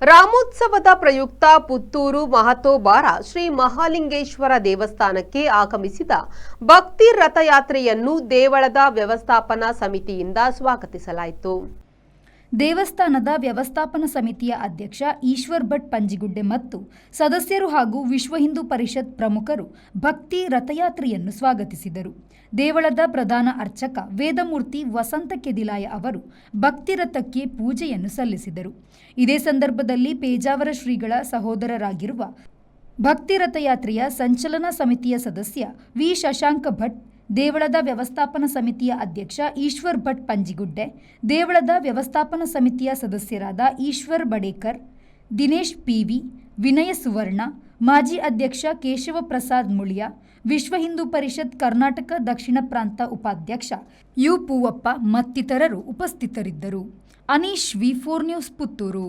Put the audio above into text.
ರಾಮೋತ್ಸವದ ಪ್ರಯುಕ್ತ ಪುತ್ತೂರು ಮಹತೋಬಾರ ಶ್ರೀ ಮಹಾಲಿಂಗೇಶ್ವರ ದೇವಸ್ಥಾನಕ್ಕೆ ಆಗಮಿಸಿದ ಭಕ್ತಿ ರಥಯಾತ್ರೆಯನ್ನು ದೇವಳದ ವ್ಯವಸ್ಥಾಪನಾ ಸಮಿತಿಯಿಂದ ಸ್ವಾಗತಿಸಲಾಯಿತು. ದೇವಸ್ಥಾನದ ವ್ಯವಸ್ಥಾಪನಾ ಸಮಿತಿಯ ಅಧ್ಯಕ್ಷ ಈಶ್ವರ್ ಭಟ್ ಪಂಜಿಗುಡ್ಡೆ ಮತ್ತು ಸದಸ್ಯರು ಹಾಗೂ ವಿಶ್ವ ಹಿಂದೂ ಪರಿಷತ್ ಪ್ರಮುಖರು ಭಕ್ತಿ ರಥಯಾತ್ರೆಯನ್ನು ಸ್ವಾಗತಿಸಿದರು. ದೇವಳದ ಪ್ರಧಾನ ಅರ್ಚಕ ವೇದಮೂರ್ತಿ ವಸಂತ ಕೆದಿಲಾಯ ಅವರು ಭಕ್ತಿ ರಥಕ್ಕೆ ಪೂಜೆಯನ್ನು ಸಲ್ಲಿಸಿದರು. ಇದೇ ಸಂದರ್ಭದಲ್ಲಿ ಪೇಜಾವರ ಶ್ರೀಗಳ ಸಹೋದರರಾಗಿರುವ ಭಕ್ತಿ ರಥಯಾತ್ರೆಯ ಸಂಚಲನಾ ಸಮಿತಿಯ ಸದಸ್ಯ ವಿ ಶಶಾಂಕ ಭಟ್, ದೇವಳದ ವ್ಯವಸ್ಥಾಪನಾ ಸಮಿತಿಯ ಅಧ್ಯಕ್ಷ ಈಶ್ವರ್ ಭಟ್ ಪಂಜಿಗುಡ್ಡೆ, ದೇವಳದ ವ್ಯವಸ್ಥಾಪನಾ ಸಮಿತಿಯ ಸದಸ್ಯರಾದ ಈಶ್ವರ್ ಬಡೇಕರ್, ದಿನೇಶ್ ಪಿವಿ, ವಿನಯ ಸುವರ್ಣ, ಮಾಜಿ ಅಧ್ಯಕ್ಷ ಕೇಶವ ಪ್ರಸಾದ್ ಮುಳಿಯ, ವಿಶ್ವ ಹಿಂದೂ ಪರಿಷತ್ ಕರ್ನಾಟಕ ದಕ್ಷಿಣ ಪ್ರಾಂತ ಉಪಾಧ್ಯಕ್ಷ ಯು ಪೂವಪ್ಪ ಮತ್ತಿತರರು ಉಪಸ್ಥಿತರಿದ್ದರು. ಅನೀಶ್ ವಿ4 ನ್ಯೂಸ್ ಪುತ್ತೂರು.